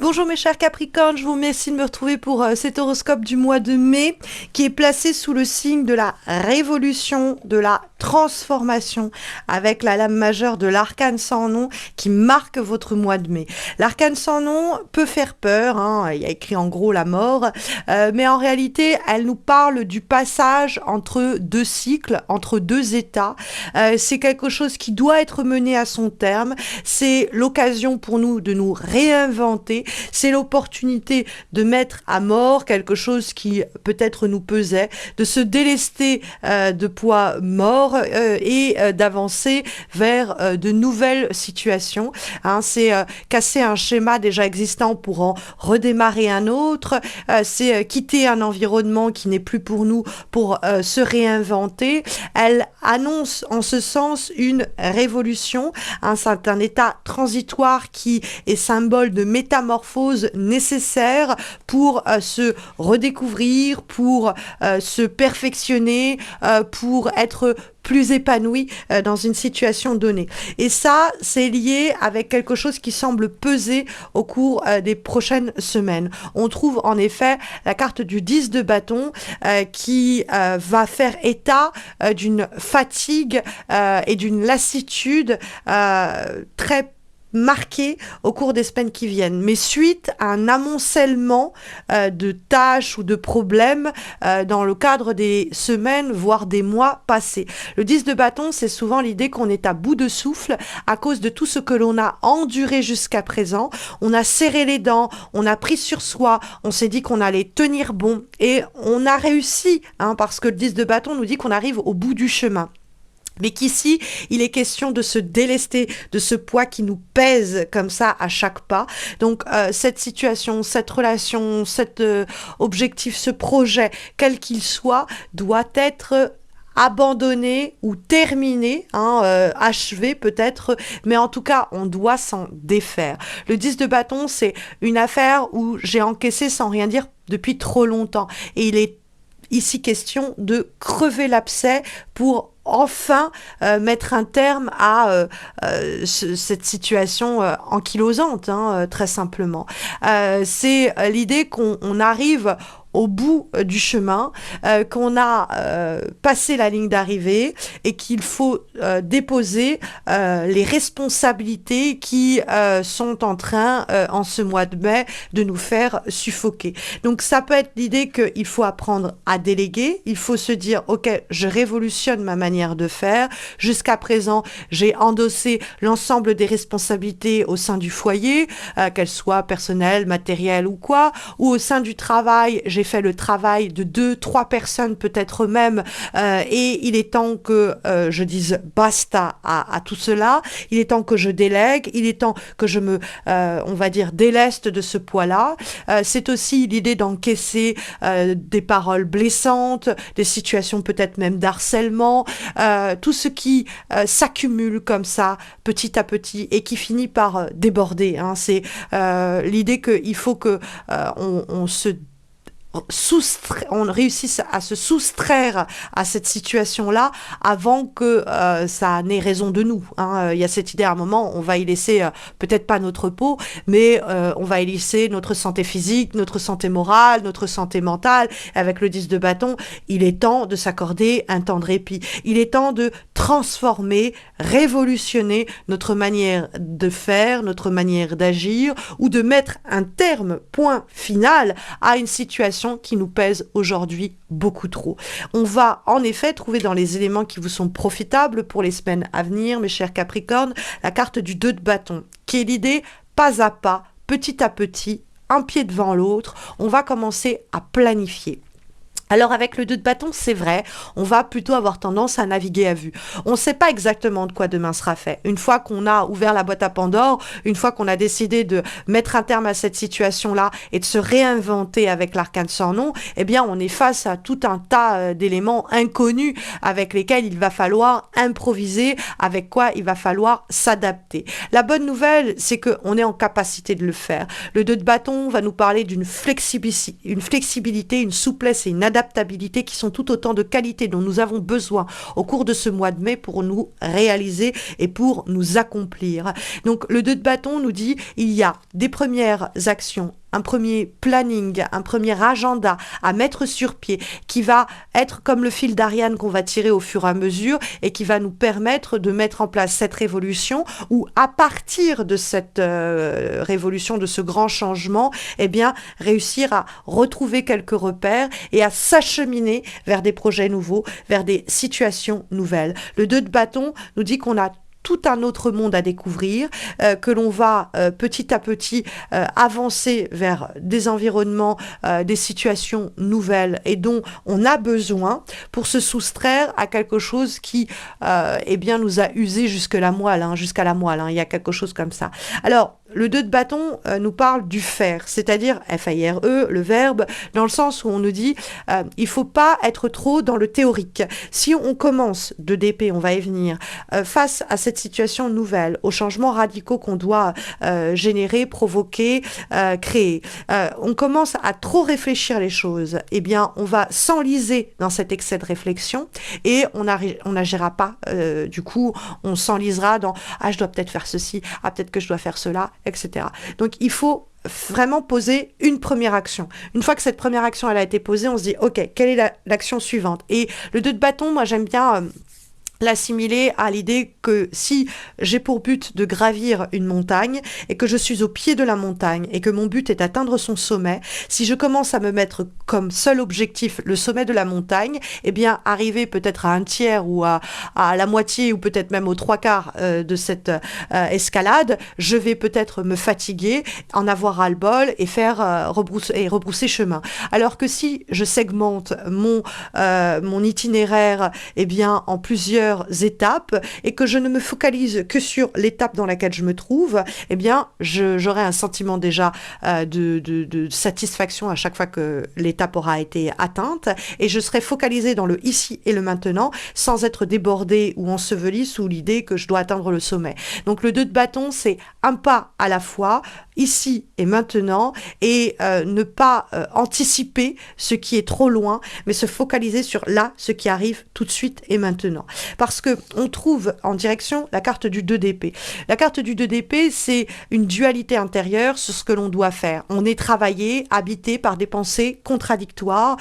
Bonjour mes chers Capricornes, je vous remercie de me retrouver pour cet horoscope du mois de mai qui est placé sous le signe de la révolution, de la transformation avec la lame majeure de l'arcane sans nom qui marque votre mois de mai. L'arcane sans nom peut faire peur, hein, il y a écrit en gros la mort, mais en réalité elle nous parle du passage entre deux cycles, entre deux états. C'est quelque chose qui doit être mené à son terme, c'est l'occasion pour nous de nous réinventer, c'est l'opportunité de mettre à mort quelque chose qui peut-être nous pesait, de se délester de poids morts et d'avancer vers de nouvelles situations. Hein, c'est casser un schéma déjà existant pour en redémarrer un autre, c'est quitter un environnement qui n'est plus pour nous pour se réinventer. Elle annonce en ce sens une révolution, hein, c'est un état transitoire qui est symbole de métamorphose nécessaire pour se redécouvrir, pour se perfectionner, pour être plus épanoui dans une situation donnée. Et ça, c'est lié avec quelque chose qui semble peser au cours des prochaines semaines. On trouve en effet la carte du 10 de bâton qui va faire état d'une fatigue et d'une lassitude très marqué au cours des semaines qui viennent, mais suite à un amoncellement de tâches ou de problèmes dans le cadre des semaines, voire des mois passés. Le 10 de bâton, c'est souvent l'idée qu'on est à bout de souffle à cause de tout ce que l'on a enduré jusqu'à présent. On a serré les dents, on a pris sur soi, on s'est dit qu'on allait tenir bon et on a réussi, hein, parce que le 10 de bâton nous dit qu'on arrive au bout du chemin. Mais qu'ici, il est question de se délester de ce poids qui nous pèse comme ça à chaque pas. Donc, cette situation, cette relation, cet objectif, ce projet, quel qu'il soit, doit être abandonné ou terminé, hein, achevé peut-être, mais en tout cas, on doit s'en défaire. Le 10 de bâton, c'est une affaire où j'ai encaissé sans rien dire depuis trop longtemps. Et il est ici question de crever l'abcès pour enfin mettre un terme à cette situation ankylosante, hein, très simplement. C'est l'idée qu'on arrive au bout du chemin, qu'on a passé la ligne d'arrivée et qu'il faut déposer les responsabilités qui sont en train, en ce mois de mai, de nous faire suffoquer. Donc ça peut être l'idée qu'il faut apprendre à déléguer, il faut se dire « Ok, je révolutionne ma manière de faire. Jusqu'à présent, j'ai endossé l'ensemble des responsabilités au sein du foyer, qu'elles soient personnelles, matérielles ou quoi, ou au sein du travail, j'ai fait le travail de 2-3 personnes peut-être même, et il est temps que je dise basta à tout cela, il est temps que je délègue, il est temps que je me, on va dire, déleste de ce poids-là. C'est aussi l'idée d'encaisser des paroles blessantes, des situations peut-être même d'harcèlement, tout ce qui s'accumule comme ça, petit à petit, et qui finit par déborder. Hein. C'est l'idée qu'il faut que on réussisse à se soustraire à cette situation-là avant que ça n'ait raison de nous. Hein. Il y a cette idée à un moment, on va y laisser peut-être pas notre peau, mais on va y laisser notre santé physique, notre santé morale, notre santé mentale. Avec le 10 de bâton, il est temps de s'accorder un temps de répit. Il est temps de transformer, révolutionner notre manière de faire, notre manière d'agir, ou de mettre un terme, point final, à une situation qui nous pèse aujourd'hui beaucoup trop. On va en effet trouver dans les éléments qui vous sont profitables pour les semaines à venir, mes chers Capricornes, la carte du 2 de bâton, qui est l'idée pas à pas, petit à petit, un pied devant l'autre, on va commencer à planifier. Alors avec le 2 de bâton, c'est vrai, on va plutôt avoir tendance à naviguer à vue. On ne sait pas exactement de quoi demain sera fait. Une fois qu'on a ouvert la boîte à Pandore, une fois qu'on a décidé de mettre un terme à cette situation-là et de se réinventer avec l'arcane sans nom, eh bien on est face à tout un tas d'éléments inconnus avec lesquels il va falloir improviser, avec quoi il va falloir s'adapter. La bonne nouvelle, c'est qu'on est en capacité de le faire. Le 2 de bâton va nous parler d'une flexibilité, une souplesse et une adaptation d'adaptabilité qui sont tout autant de qualités dont nous avons besoin au cours de ce mois de mai pour nous réaliser et pour nous accomplir. Donc le 2 de bâton nous dit il y a des premières actions, un premier planning, un premier agenda à mettre sur pied qui va être comme le fil d'Ariane qu'on va tirer au fur et à mesure et qui va nous permettre de mettre en place cette révolution où à partir de cette révolution, de ce grand changement, eh bien, réussir à retrouver quelques repères et à s'acheminer vers des projets nouveaux, vers des situations nouvelles. Le 2 de bâton nous dit qu'on a tout un autre monde à découvrir, que l'on va petit à petit avancer vers des environnements, des situations nouvelles et dont on a besoin pour se soustraire à quelque chose qui eh bien, nous a usé jusqu'à la moelle. Il y a quelque chose comme ça. Alors, le 2 de bâton nous parle du faire, c'est-à-dire F-A-I-R-E, le verbe, dans le sens où on nous dit il ne faut pas être trop dans le théorique. Si on commence de d'épée, on va y venir, face à cette situation nouvelle, aux changements radicaux qu'on doit générer, provoquer, créer, on commence à trop réfléchir les choses, eh bien on va s'enliser dans cet excès de réflexion et on n'agira pas, du coup on s'enlisera dans « ah je dois peut-être faire ceci, ah peut-être que je dois faire cela », etc. Donc il faut vraiment poser une première action. Une fois que cette première action elle a été posée, on se dit ok, quelle est l'action suivante? Et le 2 de bâton, moi j'aime bien l'assimiler à l'idée que si j'ai pour but de gravir une montagne et que je suis au pied de la montagne et que mon but est d'atteindre son sommet, si je commence à me mettre comme seul objectif le sommet de la montagne, eh bien arriver peut-être à un tiers ou à la moitié ou peut-être même aux 3/4 de cette escalade, je vais peut-être me fatiguer, en avoir ras-le-bol et faire rebrousser chemin. Alors que si je segmente mon itinéraire eh bien en plusieurs étapes et que je ne me focalise que sur l'étape dans laquelle je me trouve, eh bien, j'aurai un sentiment déjà de satisfaction à chaque fois que l'étape aura été atteinte et je serai focalisée dans le ici et le maintenant sans être débordée ou ensevelie sous l'idée que je dois atteindre le sommet. Donc le 2 de bâton, c'est un pas à la fois, ici et maintenant, et ne pas anticiper ce qui est trop loin, mais se focaliser sur là, ce qui arrive tout de suite et maintenant. Parce que on trouve en direction la carte du 2 d'épée. La carte du 2 d'épée, c'est une dualité intérieure sur ce que l'on doit faire. On est travaillé, habité par des pensées contradictoires,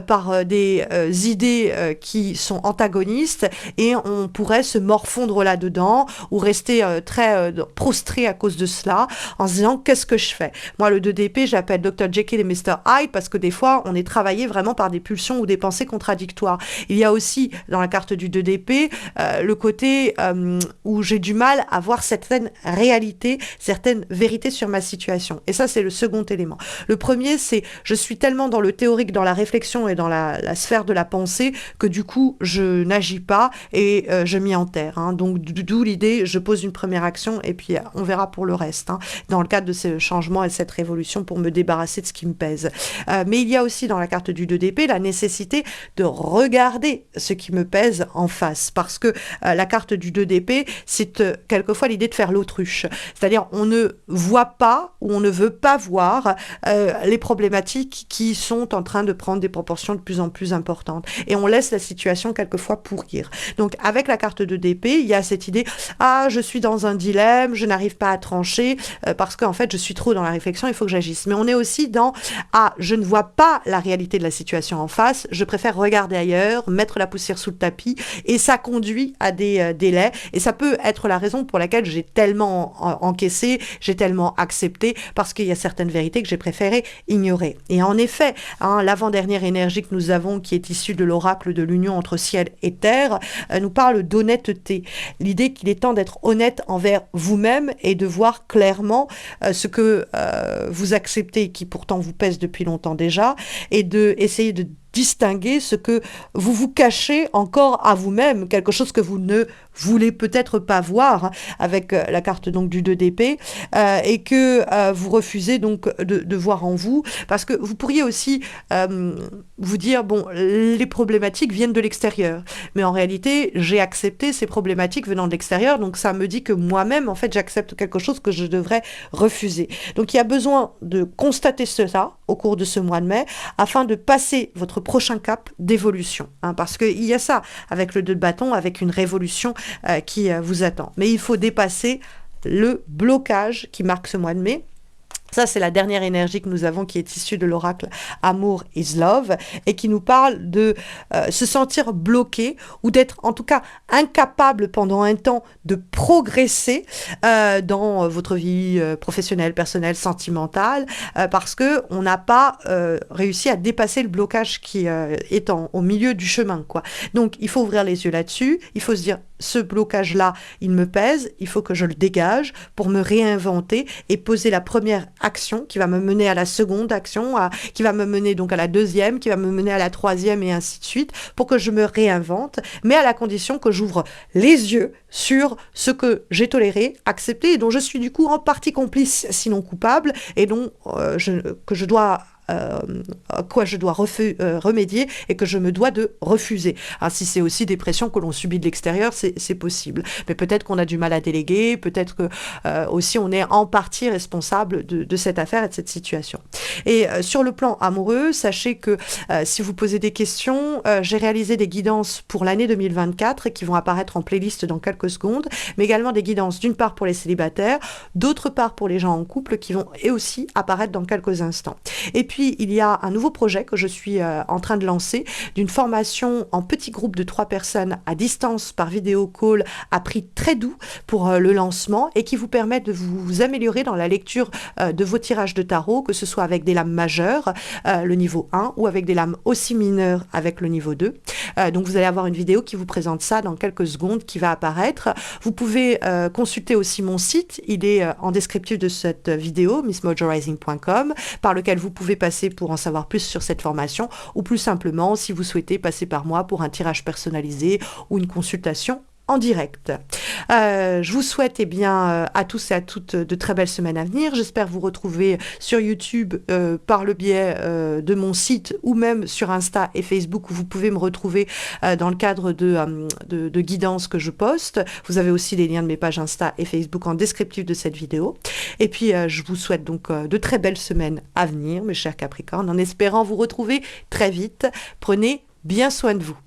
par des idées qui sont antagonistes, et on pourrait se morfondre là-dedans ou rester très prostré à cause de cela, en se disant qu'est-ce que je fais? Moi, le 2 d'épée, j'appelle Dr. Jekyll et Mr. Hyde parce que des fois, on est travaillé vraiment par des pulsions ou des pensées contradictoires. Il y a aussi, dans la carte du 2 d'épée, le côté où j'ai du mal à voir certaines réalités, certaines vérités sur ma situation. Et ça, c'est le second élément. Le premier, c'est je suis tellement dans le théorique, dans la réflexion et dans la sphère de la pensée que du coup, je n'agis pas et je m'y enterre. Hein. Donc, d'où l'idée, je pose une première action et puis on verra pour le reste, hein, dans le cadre de ce changement et de cette révolution pour me débarrasser de ce qui me pèse. Mais il y a aussi dans la carte du 2 d'épée la nécessité de regarder ce qui me pèse en face. Parce que la carte du 2 d'épée, c'est quelquefois l'idée de faire l'autruche. C'est-à-dire, on ne voit pas ou on ne veut pas voir les problématiques qui sont en train de prendre des proportions de plus en plus importantes. Et on laisse la situation quelquefois pourrir. Donc, avec la carte 2 d'épée, il y a cette idée, ah, je suis dans un dilemme, je n'arrive pas à trancher, parce qu'en fait, je suis trop dans la réflexion, il faut que j'agisse. Mais on est aussi dans, ah, je ne vois pas la réalité de la situation en face, je préfère regarder ailleurs, mettre la poussière sous le tapis, et ça conduit à des délais et ça peut être la raison pour laquelle j'ai tellement encaissé, j'ai tellement accepté parce qu'il y a certaines vérités que j'ai préféré ignorer. Et en effet, hein, l'avant-dernière énergie que nous avons qui est issue de l'oracle de l'union entre ciel et terre nous parle d'honnêteté. L'idée qu'il est temps d'être honnête envers vous-même et de voir clairement ce que vous acceptez qui pourtant vous pèse depuis longtemps déjà et de essayer de distinguer ce que vous vous cachez encore à vous-même, quelque chose que vous ne voulez peut-être pas voir, hein, avec la carte donc du 2 d'épée, et que vous refusez donc de voir en vous, parce que vous pourriez aussi vous dire, bon, les problématiques viennent de l'extérieur, mais en réalité, j'ai accepté ces problématiques venant de l'extérieur, donc ça me dit que moi-même, en fait, j'accepte quelque chose que je devrais refuser. Donc il y a besoin de constater cela au cours de ce mois de mai, afin de passer votre prochain cap d'évolution, hein, parce qu'il y a ça, avec le 2 de bâton, avec une révolution qui vous attend. Mais il faut dépasser le blocage qui marque ce mois de mai. Ça, c'est la dernière énergie que nous avons qui est issue de l'oracle Amour is Love et qui nous parle de se sentir bloqué ou d'être en tout cas incapable pendant un temps de progresser dans votre vie professionnelle, personnelle, sentimentale, parce qu'on n'a pas réussi à dépasser le blocage qui est au milieu du chemin, quoi. Donc, il faut ouvrir les yeux là-dessus, il faut se dire, ce blocage-là, il me pèse, il faut que je le dégage pour me réinventer et poser la première action qui va me mener à la seconde action, qui va me mener donc à la deuxième, qui va me mener à la troisième et ainsi de suite, pour que je me réinvente, mais à la condition que j'ouvre les yeux sur ce que j'ai toléré, accepté et dont je suis du coup en partie complice, sinon coupable, et dont que je dois quoi je dois remédier et que je me dois de refuser. Alors, si c'est aussi des pressions que l'on subit de l'extérieur, c'est possible. Mais peut-être qu'on a du mal à déléguer, peut-être que aussi on est en partie responsable de cette affaire et de cette situation. Et sur le plan amoureux, sachez que si vous posez des questions, j'ai réalisé des guidances pour l'année 2024 qui vont apparaître en playlist dans quelques secondes, mais également des guidances d'une part pour les célibataires, d'autre part pour les gens en couple qui vont et aussi apparaître dans quelques instants. Et puis, il y a un nouveau projet que je suis en train de lancer, d'une formation en petit groupe de 3 personnes à distance par vidéo call à prix très doux pour le lancement et qui vous permet de vous améliorer dans la lecture de vos tirages de tarot, que ce soit avec des lames majeures, le niveau 1, ou avec des lames aussi mineures avec le niveau 2. Donc, vous allez avoir une vidéo qui vous présente ça dans quelques secondes qui va apparaître. Vous pouvez consulter aussi mon site, il est en descriptif de cette vidéo, missmojorising.com, par lequel vous pouvez passer pour en savoir plus sur cette formation ou plus simplement, si vous souhaitez passer par moi pour un tirage personnalisé ou une consultation en direct. Je vous souhaite à tous et à toutes de très belles semaines à venir. J'espère vous retrouver sur YouTube par le biais de mon site ou même sur Insta et Facebook où vous pouvez me retrouver dans le cadre de guidances que je poste. Vous avez aussi les liens de mes pages Insta et Facebook en descriptif de cette vidéo. Et puis, je vous souhaite donc de très belles semaines à venir, mes chers Capricornes, en espérant vous retrouver très vite. Prenez bien soin de vous.